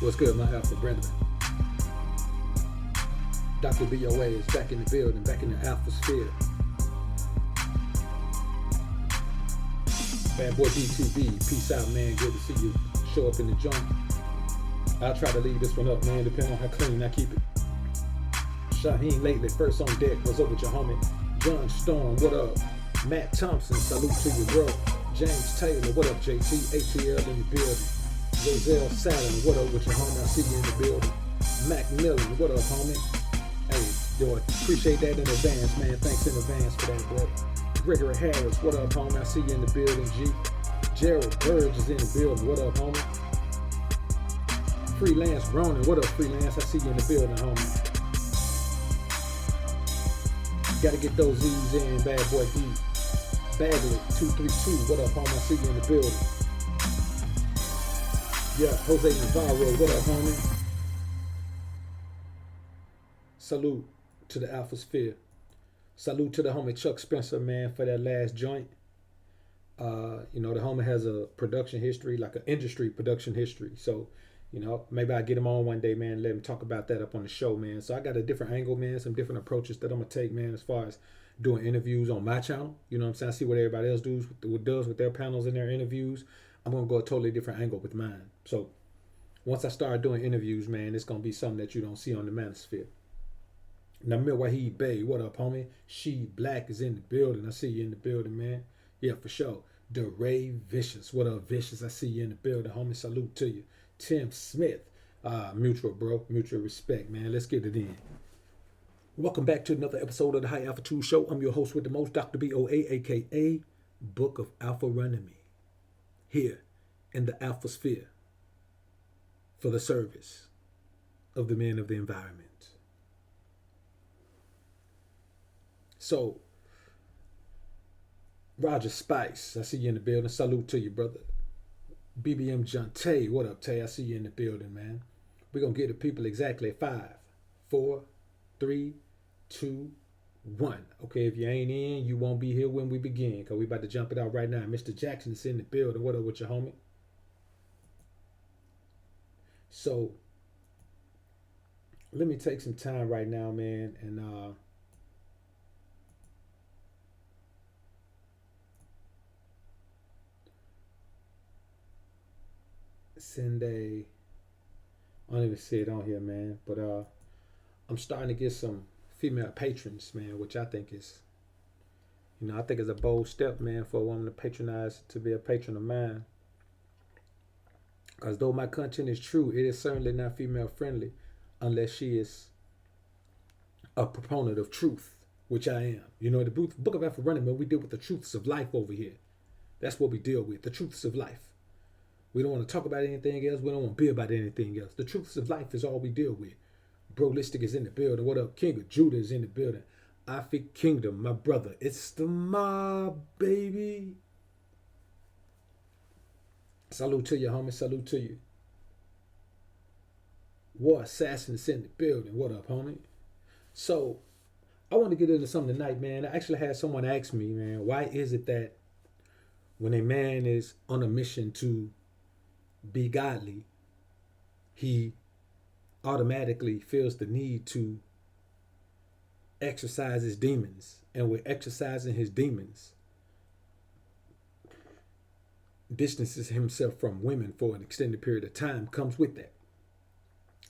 What's good, my Alpha brethren? Dr. BoA is back in the building, back in the AlphaSphere. Bad boy DTV, peace out, man. Good to see you show up in the joint. I'll try to leave this one up, man, depending on how clean I keep it. Shaheen lately, first on deck. What's up with your homie? John Storm, what up? Matt Thompson, salute to you, bro. James Taylor, what up, JT? ATL in the building. Roselle Saturn, what up with your homie? I see you in the building. Macmillan, what up, homie? Hey, yo, appreciate that in advance, man. Thanks in advance for that, bro. Gregory Harris, what up, homie? I see you in the building, G. Gerald Burge is in the building. What up, homie? Freelance Ronan, what up, Freelance? I see you in the building, homie. Gotta get those Z's in, bad boy D. Bagley 232, what up, homie? I see you in the building. Yeah, Jose Navarro, what up, homie? Salute to the AlphaSphere. Salute to the homie Chuck Spencer, man, for that last joint. The homie has a production history, like an industry production history. So, maybe I'll get him on one day, man, and let him talk about that up on the show, man. So I got a different angle, man, some different approaches that I'm going to take, man, as far as doing interviews on my channel. You know what I'm saying? I see what everybody else does with their panels and their interviews. I'm going to go a totally different angle with mine. So once I start doing interviews, man, it's going to be something that you don't see on the manosphere. Now, Milwaukee Bay, what up, homie? She Black is in the building. I see you in the building, man. Yeah, for sure. DeRay Vicious, what up, Vicious? I see you in the building, homie. Salute to you. Tim Smith, mutual, bro. Mutual respect, man. Let's get it in. Welcome back to another episode of the High Alpha 2 Show. I'm your host with the most, Dr. BoA, a.k.a. Book of Alpha-Runomy, here in the AlphaSphere for the service of the men of the environment. So, Roger Spice, I see you in the building. Salute to you, brother. BBM John Tay, what up, Tay? I see you in the building, man. We're going to get the people exactly 5, 4, 3, 2, 1. Okay, if you ain't in, you won't be here when we begin, because we about to jump it out right now. Mr. Jackson is in the building. What up with your homie? So, let me take some time right now, man, and send I don't even see it on here, man, but I'm starting to get some female patrons, man, which I think is, I think it's a bold step, man, for a woman to be a patron of mine. Because though my content is true, it is certainly not female friendly unless she is a proponent of truth, which I am. The Book of Alpha-Runomy, man, we deal with the truths of life over here. That's what we deal with, the truths of life. We don't want to talk about anything else. We don't want to be about anything else. The truths of life is all we deal with. Brolistic is in the building. What up? King of Judah is in the building. Afi Kingdom, my brother. It's the mob, baby. Salute to you, homie. Salute to you. War Assassin is in the building. What up, homie? So, I want to get into something tonight, man. I actually had someone ask me, man, why is it that when a man is on a mission to be godly, he automatically feels the need to exercise his demons, and with exercising his demons, distances himself from women for an extended period of time comes with that.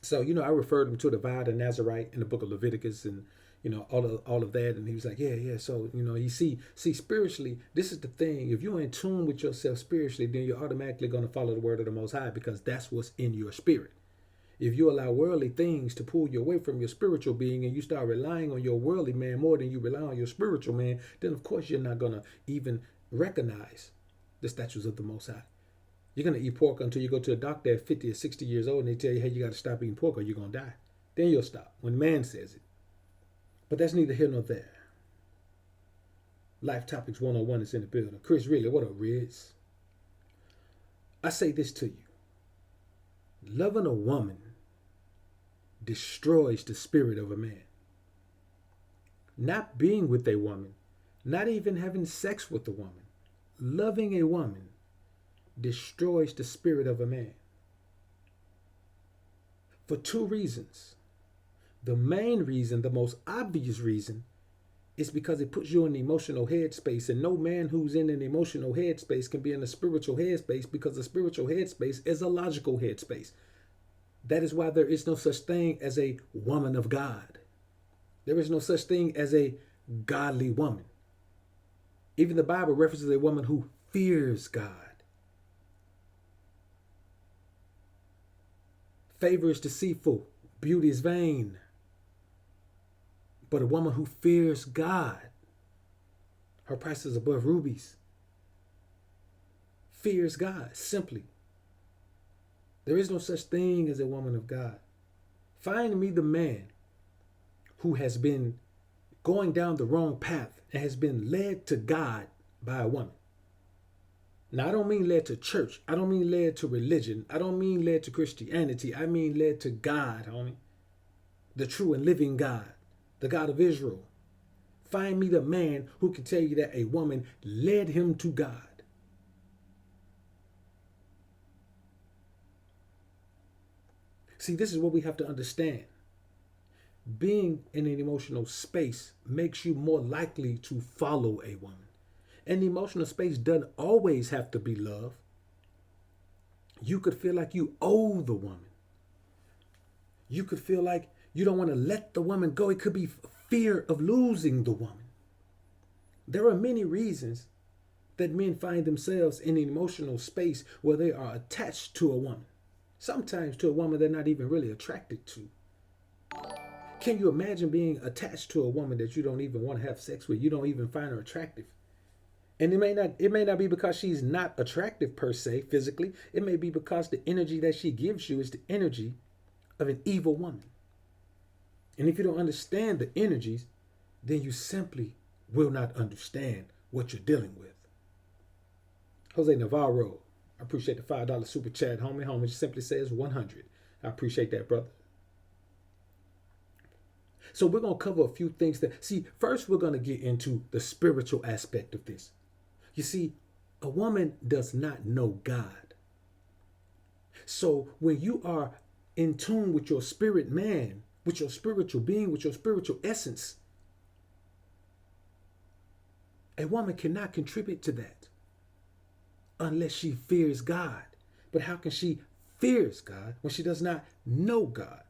So, I referred him to the vow of the Nazarite in the book of Leviticus and, all of that. And he was like, yeah. So, you see, spiritually, this is the thing. If you're in tune with yourself spiritually, then you're automatically going to follow the word of the Most High, because that's what's in your spirit. If you allow worldly things to pull you away from your spiritual being, and you start relying on your worldly man more than you rely on your spiritual man, then of course you're not going to even recognize the statutes of the Most High. You're going to eat pork until you go to a doctor at 50 or 60 years old and they tell you, hey, you got to stop eating pork or you're going to die. Then you'll stop when man says it. But that's neither here nor there. Life Topics 101 is in the building. Chris Ridley, what up, Riz? I say this to you. Loving a woman destroys the spirit of a man. Not being with a woman, not even having sex with a woman, loving a woman destroys the spirit of a man. for two reasons. The main reason, the most obvious reason, is because it puts you in the emotional headspace, and no man who's in an emotional headspace can be in a spiritual headspace, because the spiritual headspace is a logical headspace. That is why there is no such thing as a woman of God. There is no such thing as a godly woman. Even the Bible references a woman who fears God. Favor is deceitful, beauty is vain. But a woman who fears God, her price is above rubies. Fears God, simply. There is no such thing as a woman of God. Find me the man who has been going down the wrong path and has been led to God by a woman. Now, I don't mean led to church. I don't mean led to religion. I don't mean led to Christianity. I mean led to God, homie. The true and living God, the God of Israel. Find me the man who can tell you that a woman led him to God. See, this is what we have to understand. Being in an emotional space makes you more likely to follow a woman. And the emotional space doesn't always have to be love. You could feel like you owe the woman. You could feel like you don't want to let the woman go. It could be fear of losing the woman. There are many reasons that men find themselves in an emotional space where they are attached to a woman. Sometimes to a woman they're not even really attracted to. Can you imagine being attached to a woman that you don't even want to have sex with? You don't even find her attractive. And it may not be because she's not attractive per se physically. It may be because the energy that she gives you is the energy of an evil woman. And if you don't understand the energies, then you simply will not understand what you're dealing with. Jose Navarro, I appreciate the $5 super chat, homie. Homie just simply says 100. I appreciate that, brother. So we're going to cover a few things that, see, first we're going to get into the spiritual aspect of this. You see, a woman does not know God. So when you are in tune with your spirit man, with your spiritual being, with your spiritual essence, a woman cannot contribute to that unless she fears God. But how can she fears God when she does not know God?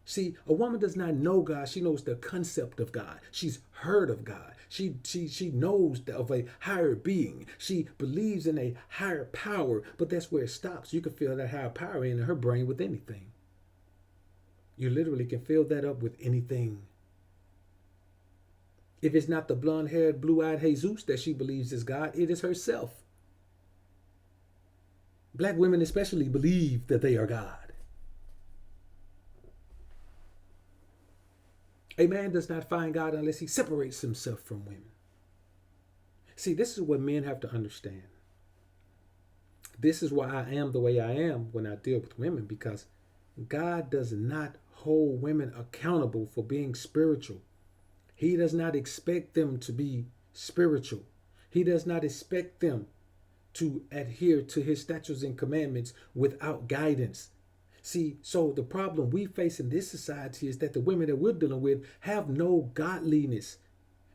See, a woman does not know God. She knows the concept of God. She's heard of God. She knows of a higher being. She believes in a higher power, but that's where it stops. You can feel that higher power in her brain with anything. You literally can fill that up with anything. If it's not the blonde-haired, blue-eyed Jesus that she believes is God, it is herself. Black women especially believe that they are God. A man does not find God unless he separates himself from women. See, this is what men have to understand. This is why I am the way I am when I deal with women, because God does not hold women accountable for being spiritual. He does not expect them to be spiritual. He does not expect them to adhere to his statutes and commandments without guidance. See, so the problem we face in this society is that the women that we're dealing with have no godliness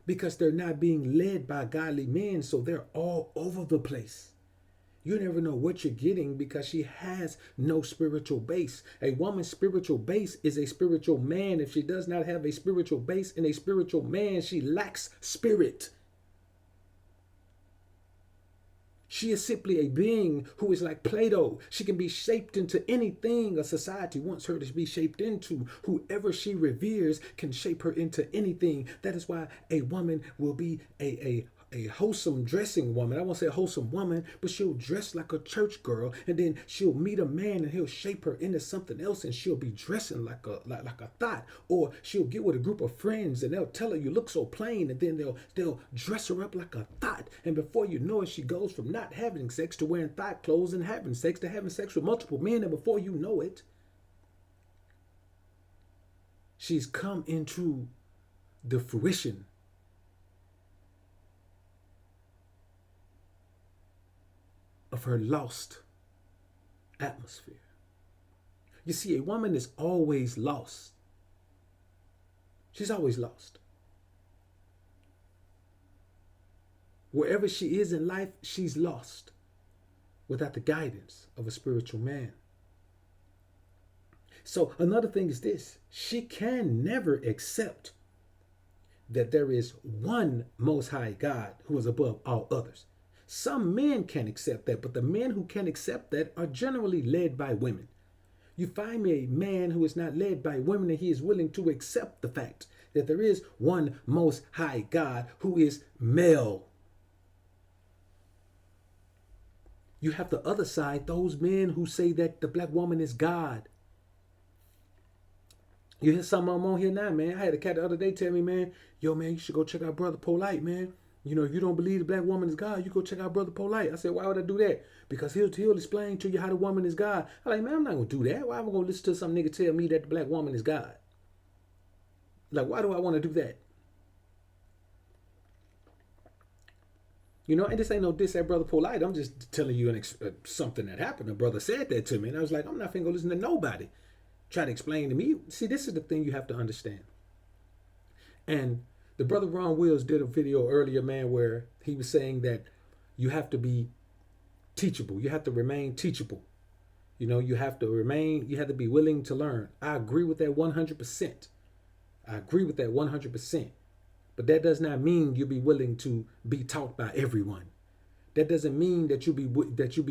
because they're not being led by godly men, so they're all over the place. You never know what you're getting because she has no spiritual base. A woman's spiritual base is a spiritual man. If she does not have a spiritual base in a spiritual man, she lacks spirit. She is simply a being who is like Play-Doh. She can be shaped into anything a society wants her to be shaped into. Whoever she reveres can shape her into anything. That is why a woman will be a wholesome dressing woman. I won't say a wholesome woman, but she'll dress like a church girl, and then she'll meet a man and he'll shape her into something else, and she'll be dressing like a thought. Or she'll get with a group of friends and they'll tell her you look so plain, and then they'll dress her up like a thought, and before you know it, she goes from not having sex to wearing thought clothes and having sex to having sex with multiple men, and before you know it, she's come into the fruition of her lost atmosphere. You see, a woman is always lost. She's always lost. Wherever she is in life, she's lost without the guidance of a spiritual man. So another thing is this: she can never accept that there is one Most High God who is above all others. Some men can accept that, but the men who can accept that are generally led by women. You find me a man who is not led by women and he is willing to accept the fact that there is one Most High God who is male. You have the other side, those men who say that the black woman is God. You hear some of them on here now, man. I had a cat the other day tell me, man, yo, man, you should go check out Brother Polite, man. You know, if you don't believe the black woman is God, you go check out Brother Polite. I said, why would I do that? Because he'll explain to you how the woman is God. I'm like, man, I'm not going to do that. Why am I going to listen to some nigga tell me that the black woman is God? Like, why do I want to do that? You know, and this ain't no diss at Brother Polite. I'm just telling you something that happened. A brother said that to me, and I was like, I'm not finna go listen to nobody try to explain to me. See, this is the thing you have to understand. And the brother Ron Wills did a video earlier, man, where he was saying that you have to be teachable. You have to remain teachable. You know, you have to be willing to learn. I agree with that 100%. I agree with that 100%. But that does not mean you'll be willing to be taught by everyone. That doesn't mean that you'll be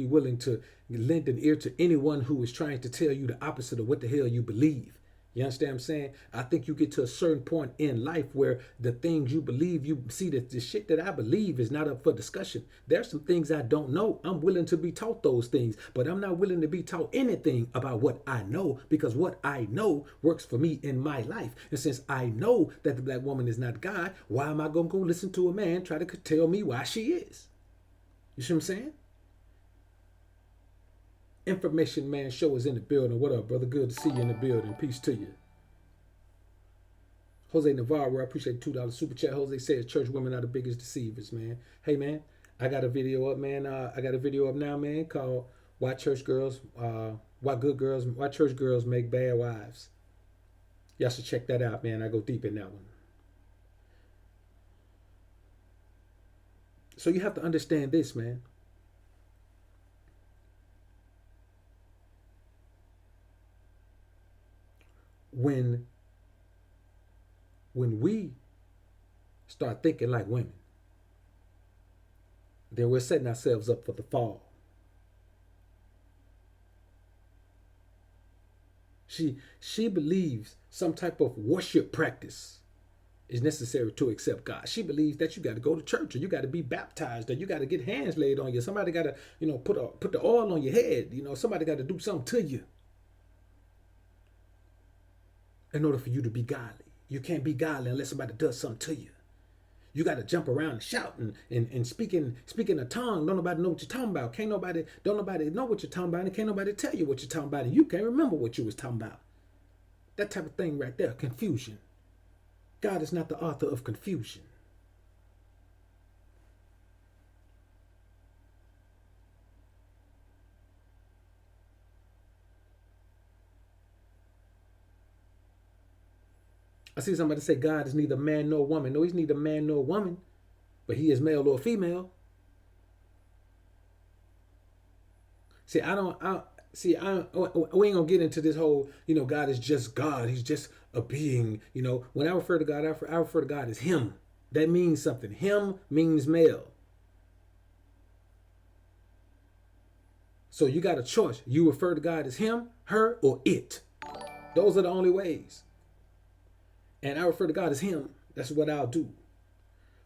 willing to lend an ear to anyone who is trying to tell you the opposite of what the hell you believe. You understand what I'm saying? I think you get to a certain point in life where the things you believe, you see that the shit that I believe is not up for discussion. There's some things I don't know. I'm willing to be taught those things, but I'm not willing to be taught anything about what I know, because what I know works for me in my life. And since I know that the black woman is not God, why am I going to go listen to a man try to tell me why she is? You see what I'm saying? Information Man Show is in the building. What up, brother? Good to see you in the building. Peace to you. Jose Navarro, I appreciate the $2 super chat. Jose says church women are the biggest deceivers, man. Hey, man, I got a video up, man. I got a video up now, man, called Why Church Girls Make Bad Wives. Y'all should check that out, man. I go deep in that one. So you have to understand this, man. When we start thinking like women, then we're setting ourselves up for the fall. She believes some type of worship practice is necessary to accept God. She believes that you got to go to church, or you got to be baptized, or you got to get hands laid on you. Somebody got to, put the oil on your head. Somebody got to do something to you in order for you to be godly. You can't be godly unless somebody does something to you. You got to jump around and shout and speaking a tongue. Don't nobody know what you're talking about. Don't nobody know what you're talking about, and can't nobody tell you what you're talking about, and you can't remember what you was talking about. That type of thing right there, confusion. God is not the author of confusion. I see somebody say God is neither man nor woman. No, he's neither man nor woman, but he is male or female. See, we ain't gonna get into this whole, God is just God. He's just a being. When I refer to God, I refer to God as him. That means something. Him means male. So you got a choice. You refer to God as him, her, or it. Those are the only ways. And I refer to God as him. That's what I'll do.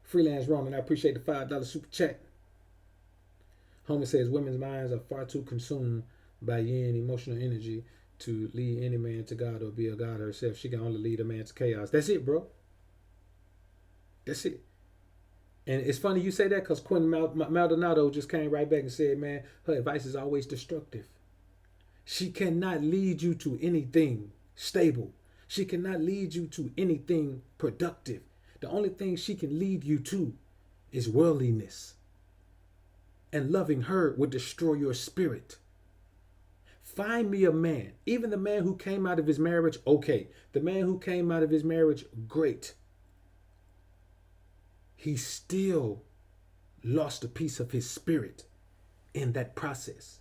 Freelance Roman, I appreciate the $5 super chat. Homer says women's minds are far too consumed by yin emotional energy to lead any man to God or be a God herself. She can only lead a man to chaos. That's it, bro. That's it. And it's funny you say that, because Quentin Maldonado just came right back and said, man, her advice is always destructive. She cannot lead you to anything stable. She cannot lead you to anything productive. The only thing she can lead you to is worldliness. And loving her would destroy your spirit. Find me a man, even the man who came out of his marriage, okay. The man who came out of his marriage, great. He still lost a piece of his spirit in that process.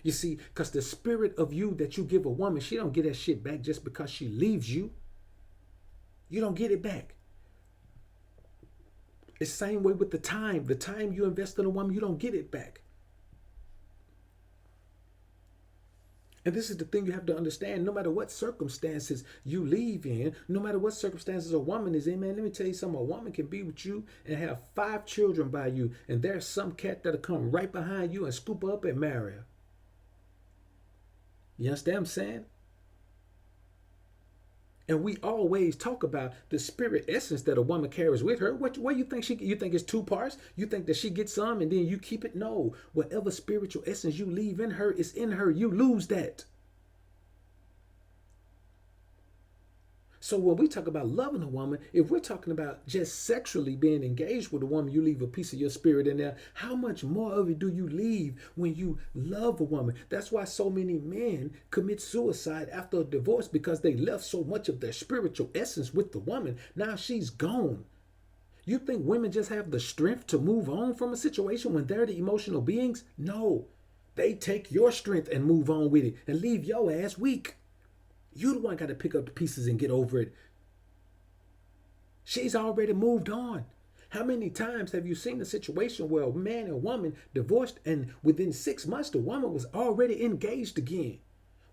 You see, because the spirit of you that you give a woman, she don't get that shit back just because she leaves you. You don't get it back. It's the same way with the time. The time you invest in a woman, you don't get it back. And this is the thing you have to understand. No matter what circumstances you leave in, no matter what circumstances a woman is in, man, let me tell you something. A woman can be with you and have 5 children by you, and there's some cat that'll come right behind you and scoop her up and marry her. You understand what I'm saying? And we always talk about the spirit essence that a woman carries with her. What you think you think it's 2 parts? You think that she gets some and then you keep it? No. Whatever spiritual essence you leave in her is in her. You lose that. So when we talk about loving a woman, if we're talking about just sexually being engaged with a woman, you leave a piece of your spirit in there. How much more of it do you leave when you love a woman? That's why so many men commit suicide after a divorce, because they left so much of their spiritual essence with the woman. Now she's gone. You think women just have the strength to move on from a situation when they're the emotional beings? No. They take your strength and move on with it and leave your ass weak. You the one got to pick up the pieces and get over it. She's already moved on. How many times have you seen a situation where a man and woman divorced and within 6 months the woman was already engaged again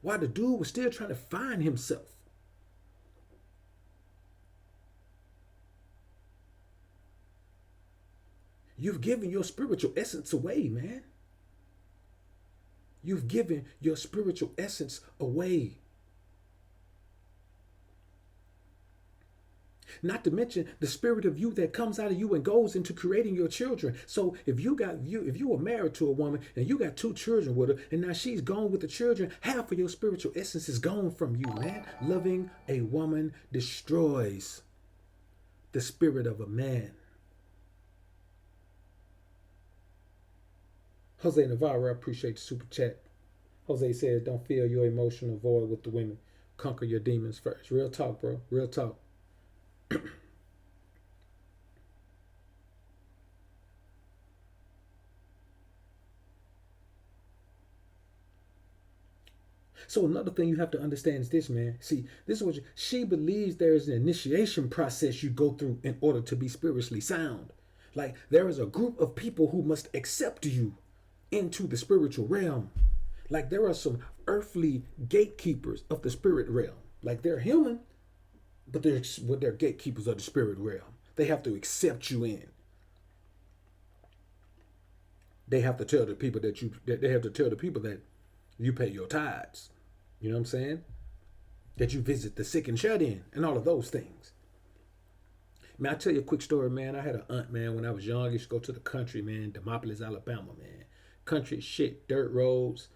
while the dude was still trying to find himself? You've given your spiritual essence away, man. You've given your spiritual essence away. Not to mention the spirit of you that comes out of you and goes into creating your children. So if you were married to a woman and you got 2 children with her and now she's gone with the children, half of your spiritual essence is gone from you, man. Loving a woman destroys the spirit of a man. Jose Navarro, I appreciate the super chat. Jose says, don't fill your emotional void with the women. Conquer your demons first. Real talk, bro. Real talk. So another thing you have to understand is this, man. See, this is what she believes there is an initiation process you go through in order to be spiritually sound. Like there is a group of people who must accept you into the spiritual realm. Like there are some earthly gatekeepers of the spirit realm. Like they're human, but they're gatekeepers of the spirit realm. They have to accept you in. They have to tell the people that you pay your tithes. You know what I'm saying? That you visit the sick and shut in and all of those things. Man, I'll tell you a quick story, man. I had an aunt, man, when I was young. I used to go to the country, man, Demopolis, Alabama, man. Country shit, dirt roads.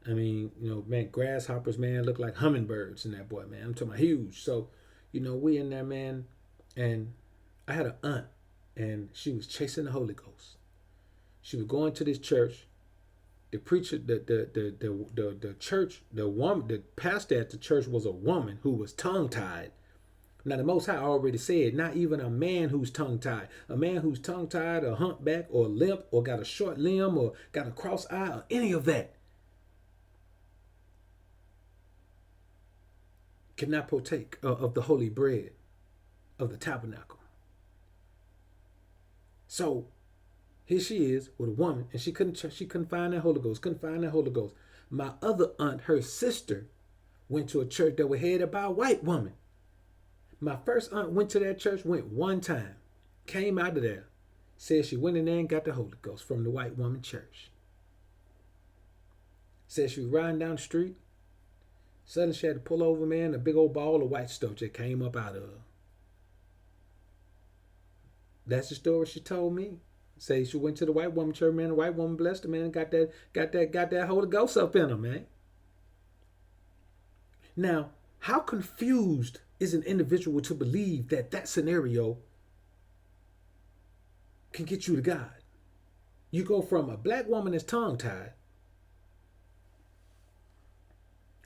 I mean, you know, man, grasshoppers, man, look like hummingbirds in that boy, man. I'm talking about huge. So, you know, we in there, man, and I had an aunt, and she was chasing the Holy Ghost. She was going to this church. The preacher, the church, the pastor at the church was a woman who was tongue-tied. Now, the Most High already said, not even a man who's tongue-tied. A man who's tongue-tied or humpback or limp or got a short limb or got a cross eye or any of that cannot partake of the holy bread of the tabernacle. So here she is with a woman, and she couldn't find that Holy Ghost. Couldn't find that Holy Ghost. My other aunt, her sister, went to a church that was headed by a white woman. My first aunt went to that church, went one time, came out of there, said she went in there and got the Holy Ghost from the white woman church. Said she was riding down the street. Suddenly she had to pull over, man, a big old ball of white stuff just came up out of her. That's the story she told me. Say she went to the white woman church, man. The white woman blessed her, man. Got that Holy Ghost up in her, man. Now, how confused is an individual to believe that scenario can get you to God? You go from a black woman that's tongue-tied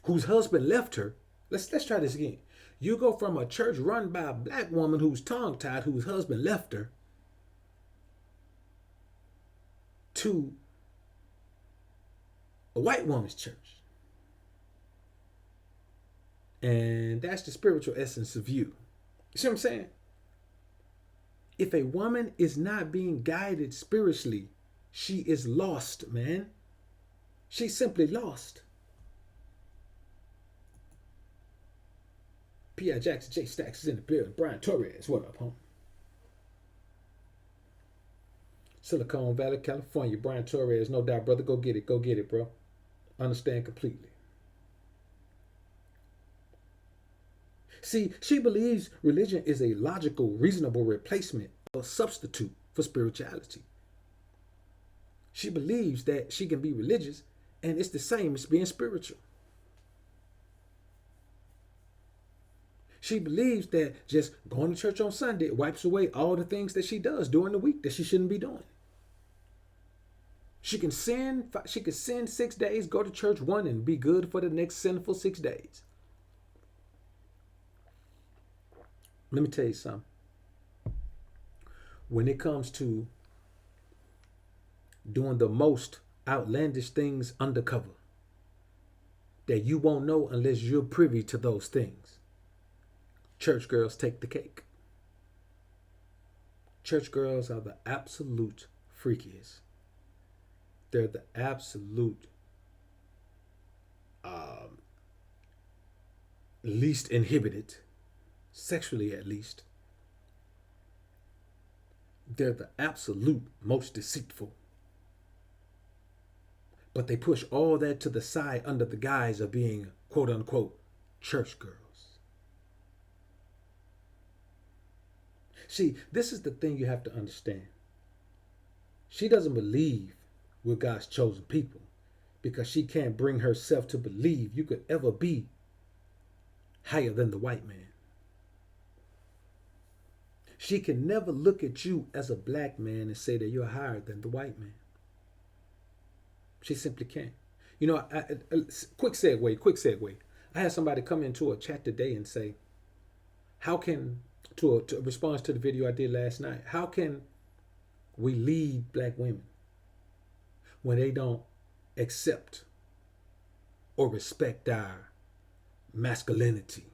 whose husband left her. Let's try this again. You go from a church run by a black woman who's tongue-tied, whose husband left her, to a white woman's church. And that's the spiritual essence of you. You see what I'm saying? If a woman is not being guided spiritually, she is lost, man. She's simply lost. P.I. Jackson, J Stacks is in the building. Brian Torres, what up, home? Silicon Valley, California. Brian Torres, no doubt, brother. Go get it. Go get it, bro. Understand completely. See, she believes religion is a logical, reasonable replacement or substitute for spirituality. She believes that she can be religious and it's the same as being spiritual. She believes that just going to church on Sunday wipes away all the things that she does during the week that she shouldn't be doing. She can sin 6 days, go to church one, and be good for the next sinful 6 days. Let me tell you something. When it comes to doing the most outlandish things undercover, that you won't know unless you're privy to those things, church girls take the cake. Church girls are the absolute freakiest. They're the absolute least inhibited, sexually at least. They're the absolute most deceitful. But they push all that to the side under the guise of being, quote unquote, church girls. See, this is the thing you have to understand. She doesn't believe we're God's chosen people because she can't bring herself to believe you could ever be higher than the white man. She can never look at you as a black man and say that you're higher than the white man. She simply can't. You know, quick segue. I had somebody come into a chat today and say, how can, to a response to the video I did last night, how can we lead black women when they don't accept or respect our masculinity?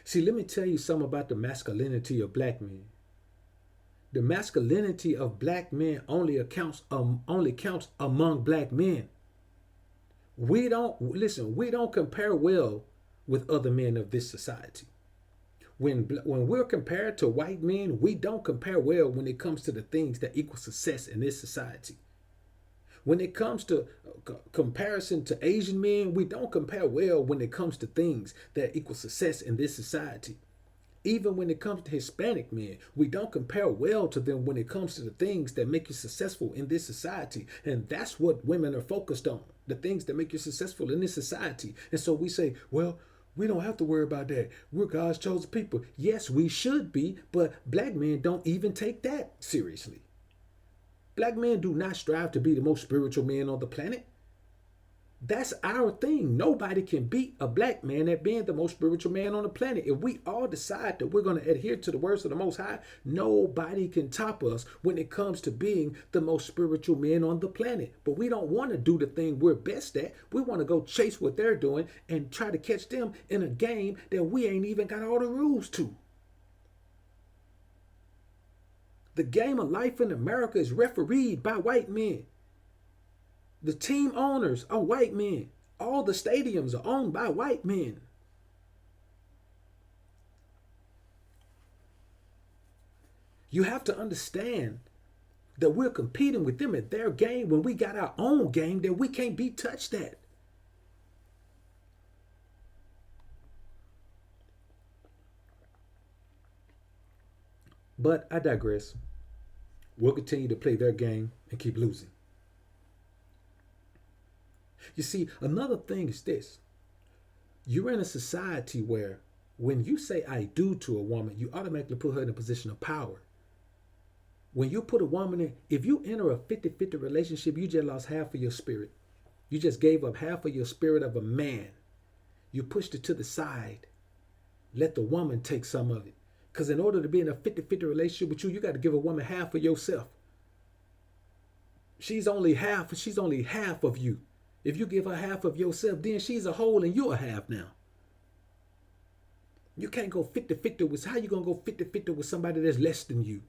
See, let me tell you something about the masculinity of black men. The masculinity of black men only counts among black men. We don't compare well with other men of this society. When we're compared to white men, we don't compare well when it comes to the things that equal success in this society. When it comes to comparison to Asian men, we don't compare well when it comes to things that equal success in this society. Even when it comes to Hispanic men, we don't compare well to them when it comes to the things that make you successful in this society. And that's what women are focused on, the things that make you successful in this society. And so we say, well, we don't have to worry about that. We're God's chosen people. Yes, we should be, but black men don't even take that seriously. Black men do not strive to be the most spiritual men on the planet. That's our thing. Nobody can beat a black man at being the most spiritual man on the planet. If we all decide that we're going to adhere to the words of the Most High, nobody can top us when it comes to being the most spiritual men on the planet. But we don't want to do the thing we're best at. We want to go chase what they're doing and try to catch them in a game that we ain't even got all the rules to. The game of life in America is refereed by white men. The team owners are white men. All the stadiums are owned by white men. You have to understand that we're competing with them at their game when we got our own game that we can't be touched at. But I digress. We'll continue to play their game and keep losing. You see, another thing is this. You're in a society where when you say I do to a woman, you automatically put her in a position of power. When you put a woman in, if you enter a 50-50 relationship, you just lost half of your spirit. You just gave up half of your spirit of a man. You pushed it to the side. Let the woman take some of it. Because in order to be in a 50-50 relationship with you, you got to give a woman half of yourself. She's only half of you. If you give her half of yourself, then she's a whole and you're a half now. You can't go 50-50 with, how you going to go 50-50 with somebody that's less than you?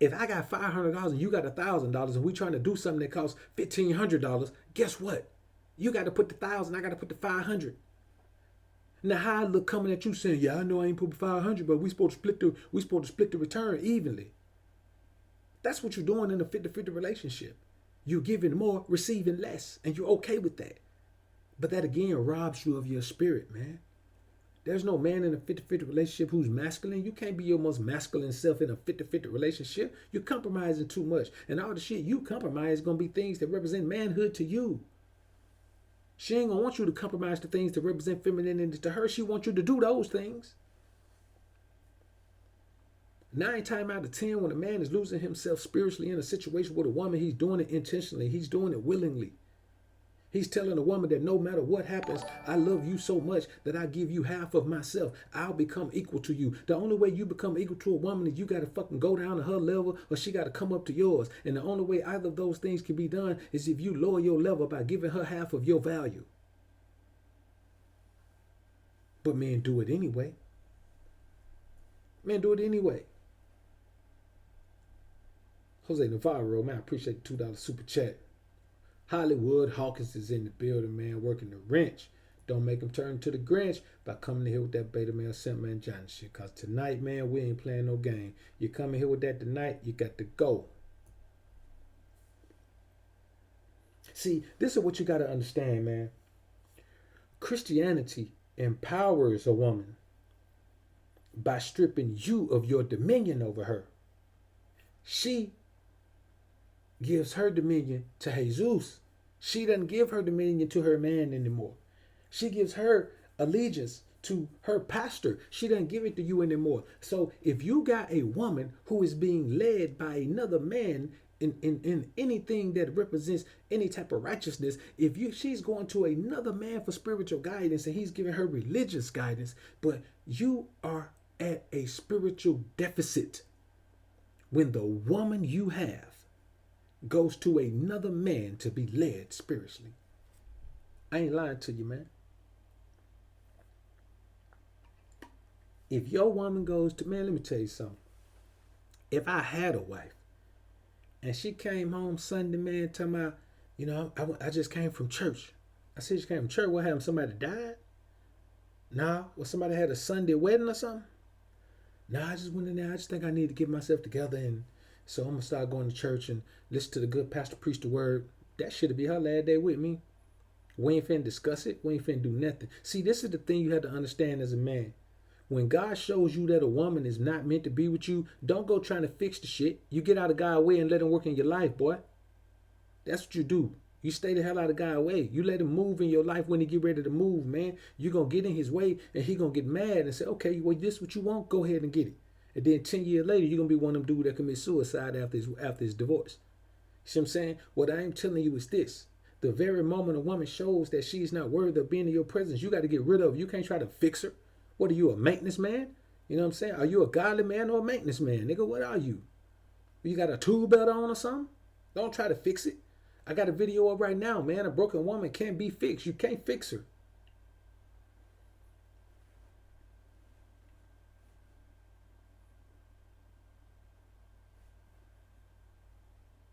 If I got $500 and you got $1,000 and we trying to do something that costs $1,500, guess what? You got to put the 1,000, I got to put the 500. Now how I look coming at you saying, yeah, I know I ain't put 500, but we supposed to split the return evenly. That's what you're doing in a 50-50 relationship. You're giving more, receiving less, and you're okay with that. But that again robs you of your spirit, man. There's no man in a 50-50 relationship who's masculine. You can't be your most masculine self in a 50-50 relationship. You're compromising too much. And all the shit you compromise is going to be things that represent manhood to you. She ain't going to want you to compromise the things that represent femininity to her. She wants you to do those things. 9 times out of 10, when a man is losing himself spiritually in a situation with a woman, he's doing it intentionally. He's doing it willingly. He's telling a woman that no matter what happens, I love you so much that I give you half of myself. I'll become equal to you. The only way you become equal to a woman is you got to fucking go down to her level or she got to come up to yours. And the only way either of those things can be done is if you lower your level by giving her half of your value. But men do it anyway. Men do it anyway. Jose Navarro, man, I appreciate the $2 super chat. Hollywood Hawkins is in the building, man, working the wrench. Don't make him turn to the Grinch by coming here with that beta male simp man Johnny shit. Cause tonight, man, we ain't playing no game. You coming here with that tonight, you got to go. See, this is what you got to understand, man. Christianity empowers a woman by stripping you of your dominion over her. She gives her dominion to Jesus. She doesn't give her dominion to her man anymore. She gives her allegiance to her pastor. She doesn't give it to you anymore. So if you got a woman who is being led by another man in anything that represents any type of righteousness, she's going to another man for spiritual guidance and he's giving her religious guidance, but you are at a spiritual deficit when the woman you have goes to another man to be led spiritually. I ain't lying to you, man. If your woman goes to, man, let me tell you something. If I had a wife and she came home Sunday, man, talking about, I just came from church. I said, she came from church. What happened? Somebody died? Nah. Well, somebody had a Sunday wedding or something? Nah, I just went in there. I just think I need to get myself together, and so I'm going to start going to church and listen to the good pastor preach the word. That should be her last day with me. We ain't finna discuss it. We ain't finna do nothing. See, this is the thing you have to understand as a man. When God shows you that a woman is not meant to be with you, don't go trying to fix the shit. You get out of God's way and let him work in your life, boy. That's what you do. You stay the hell out of God's way. You let him move in your life when he get ready to move, man. You're going to get in his way and he going to get mad and say, okay, well, this is what you want. Go ahead and get it. And then 10 years later, you're going to be one of them dudes that commit suicide after his divorce. You see what I'm saying? What I am telling you is this. The very moment a woman shows that she's not worthy of being in your presence, you got to get rid of her. You can't try to fix her. What are you, a maintenance man? You know what I'm saying? Are you a godly man or a maintenance man? Nigga, what are you? You got a tool belt on or something? Don't try to fix it. I got a video up right now, man. A broken woman can't be fixed. You can't fix her.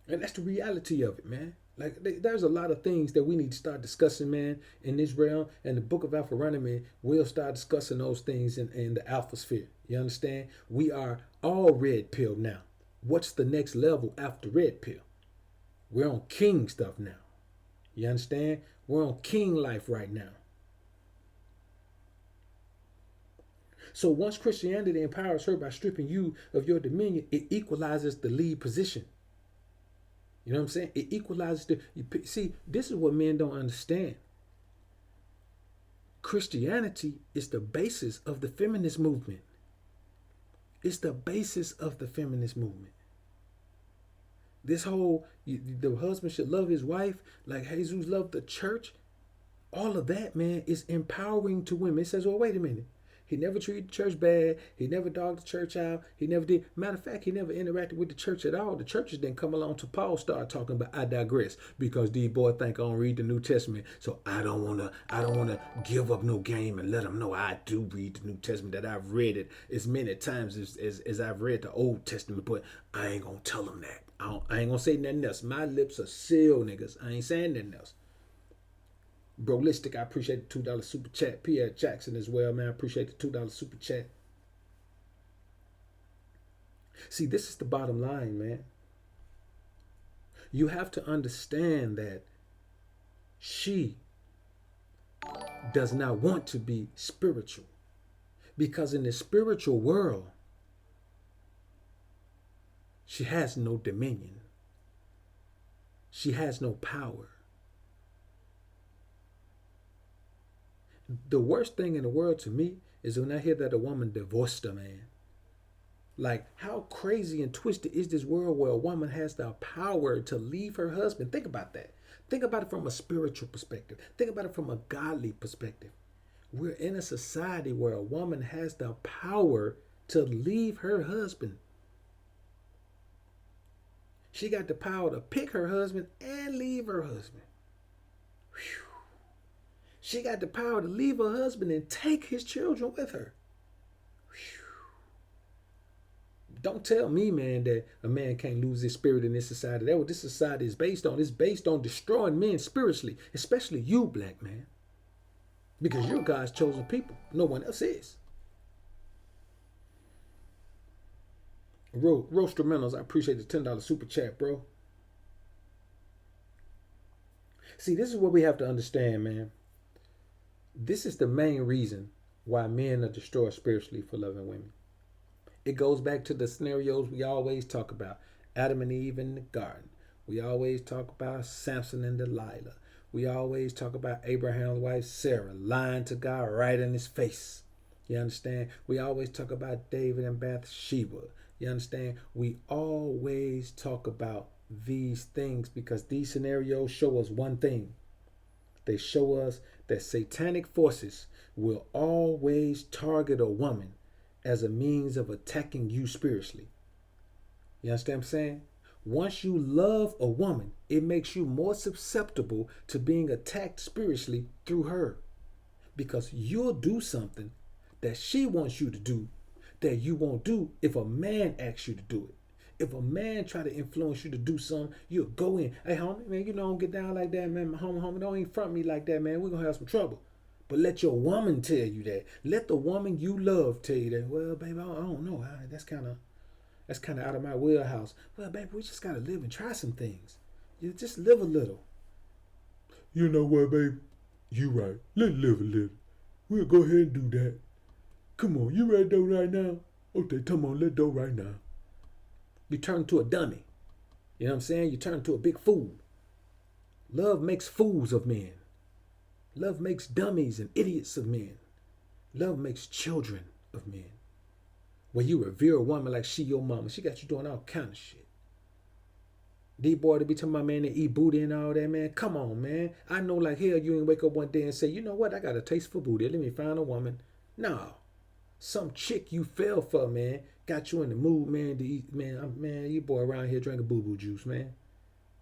And that's the reality of it, man. Like, there's a lot of things that we need to start discussing, man, in this realm. And the book of Alpharonomy will start discussing those things in the AlphaSphere. You understand? We are all red pill now. What's the next level after red pill? We're on king stuff now. You understand? We're on king life right now. So once Christianity empowers her by stripping you of your dominion, it equalizes the lead position. You know what I'm saying? It equalizes see, this is what men don't understand. Christianity is the basis of the feminist movement. It's the basis of the feminist movement. This whole the husband should love his wife like Jesus loved the church. All of that, man, is empowering to women. It says, well, wait a minute. He never treated the church bad. He never dogged the church out. He never did. Matter of fact, he never interacted with the church at all. The churches didn't come along till Paul started talking about I digress because these boys think I don't read the New Testament. So I don't wanna give up no game and let them know I do read the New Testament, that I've read it as many times as I've read the Old Testament, but I ain't gonna tell them that. I ain't gonna say nothing else. My lips are sealed, niggas. I ain't saying nothing else. Brolistic, I appreciate the $2 super chat. Pierre Jackson as well, man. I appreciate the $2 super chat. See, this is the bottom line, man. You have to understand that she does not want to be spiritual. Because in the spiritual world, she has no dominion. She has no power. The worst thing in the world to me is when I hear that a woman divorced a man. Like, how crazy and twisted is this world where a woman has the power to leave her husband? Think about that. Think about it from a spiritual perspective. Think about it from a godly perspective. We're in a society where a woman has the power to leave her husband. She got the power to pick her husband and leave her husband. Whew. She got the power to leave her husband and take his children with her. Whew. Don't tell me, man, that a man can't lose his spirit in this society. That's what this society is based on. It's based on destroying men spiritually, especially you, black man. Because you're God's chosen people. No one else is. Roastermentals, I appreciate the $10 super chat, bro. See, this is what we have to understand, man. This is the main reason why men are destroyed spiritually for loving women. It goes back to the scenarios we always talk about. Adam and Eve in the garden. We always talk about Samson and Delilah. We always talk about Abraham's wife Sarah lying to God right in his face. You understand? We always talk about David and Bathsheba. You understand? We always talk about these things because these scenarios show us one thing. They show us that satanic forces will always target a woman as a means of attacking you spiritually. You understand what I'm saying? Once you love a woman, it makes you more susceptible to being attacked spiritually through her. Because you'll do something that she wants you to do that you won't do if a man asks you to do it. If a man try to influence you to do something, you'll go in. Hey, homie, man, you don't get down like that, man. Homie, don't even front me like that, man. We're going to have some trouble. But let your woman tell you that. Let the woman you love tell you that. Well, baby, I don't know. That's kind of out of my wheelhouse. Well, baby, we just got to live and try some things. You just live a little. You know what, baby? You right. Let's live a little. We'll go ahead and do that. Come on, you ready to do right now? Okay, come on, let's do right now. You turn to a dummy. You know what I'm saying? You turn to a big fool. Love makes fools of men. Love makes dummies and idiots of men. Love makes children of men. When you revere a woman like she your mama, she got you doing all kind of shit. These boys to be talking about, man, they eat booty and all that, man. Come on, man. I know like hell you ain't wake up one day and say, you know what, I got a taste for booty. Let me find a woman. No. Some chick you fell for, man, got you in the mood, man, to eat, man, you boy around here drinking boo-boo juice, man.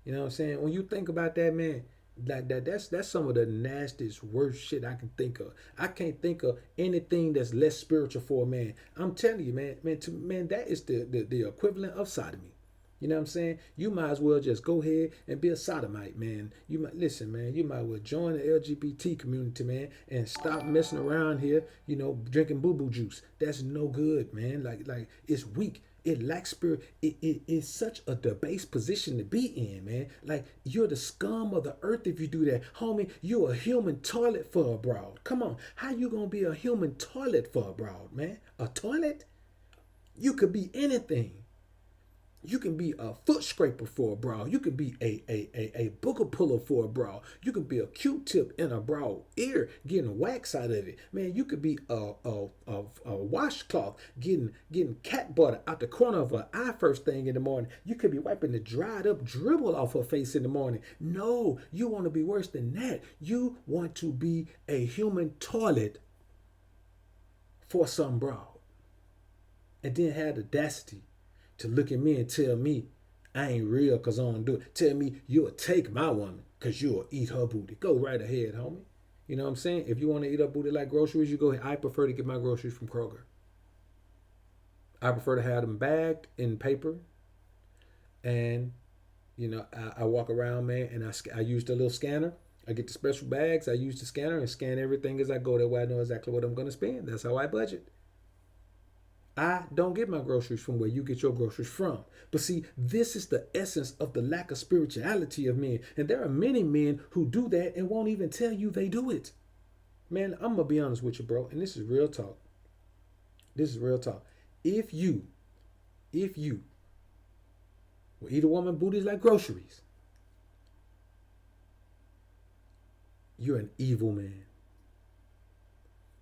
You know what I'm saying? When you think about that, man, like that's some of the nastiest, worst shit I can think of. I can't think of anything that's less spiritual for a man. I'm telling you, man, that is the equivalent of sodomy. You know what I'm saying? You might as well just go ahead and be a sodomite, man. You might listen, man. You might well join the LGBT community, man, and stop messing around here. You know, drinking boo boo juice. That's no good, man. Like it's weak. It lacks spirit. It is such a debased position to be in, man. Like you're the scum of the earth if you do that, homie. You're a human toilet for a broad. Come on, how you gonna be a human toilet for a broad, man? A toilet? You could be anything. You can be a foot scraper for a bra. You can be a booger puller for a bra. You can be a Q-tip in a bra ear getting wax out of it. Man, you could be a washcloth getting cat butter out the corner of her eye first thing in the morning. You could be wiping the dried up dribble off her face in the morning. No, you want to be worse than that. You want to be a human toilet for some bra. And then had the audacity to look at me and tell me I ain't real because I don't do it. Tell me you'll take my woman because you'll eat her booty. Go right ahead, homie. You know what I'm saying? If you want to eat her booty like groceries, you go ahead. I prefer to get my groceries from Kroger. I prefer to have them bagged in paper. And, I walk around, man, and I use the little scanner. I get the special bags. I use the scanner and scan everything as I go. That way I know exactly what I'm going to spend. That's how I budget. I don't get my groceries from where you get your groceries from. But see, this is the essence of the lack of spirituality of men. And there are many men who do that and won't even tell you they do it. Man, I'm going to be honest with you, bro. And this is real talk. This is real talk. If you will eat a woman booties like groceries, you're an evil man.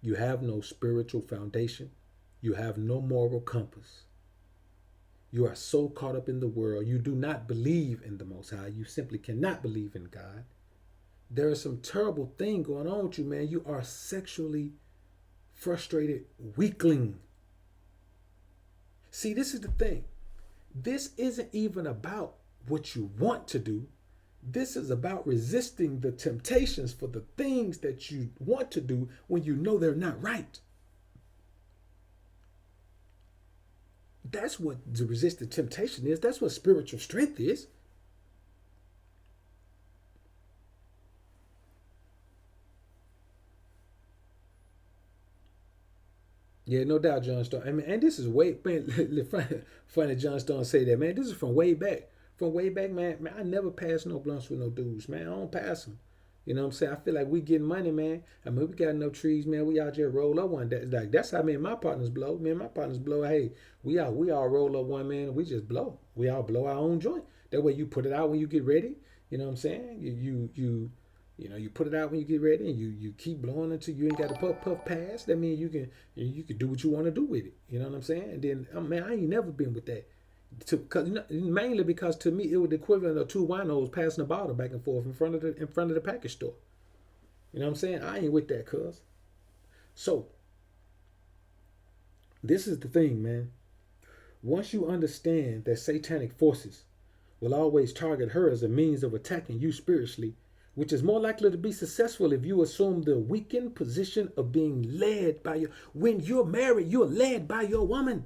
You have no spiritual foundation. You have no moral compass. You are so caught up in the world. You do not believe in the Most High. You simply cannot believe in God. There is some terrible thing going on with you, man. You are sexually frustrated weakling. See, this is the thing. This isn't even about what you want to do. This is about resisting the temptations for the things that you want to do when you know they're not right. That's what the resistant temptation is. That's what spiritual strength is. Yeah, no doubt, John Stone. I mean, and this is way, man, funny John Stone say that, man. This is from way back. From way back, man. Man, I never pass no blunts with no dudes, man. I don't pass them. You know what I'm saying? I feel like we getting money, man. I mean, we got enough trees, man. We out there roll up one. That's how me and my partners blow. Me and my partners blow. Hey, we all roll up one, man. We just blow. We all blow our own joint. That way you put it out when you get ready. You know what I'm saying? You put it out when you get ready, and you keep blowing until you ain't got to puff pass. That means you can do what you want to do with it. You know what I'm saying? And then, man, I ain't never been with that. Mainly because to me it was the equivalent of two winos passing a bottle back and forth in front of the package store. You know what I'm saying? I ain't with that, cuz. So this is the thing, man. Once you understand that satanic forces will always target her as a means of attacking you spiritually, which is more likely to be successful if you assume the weakened position of being led by your. When you're married, you're led by your woman.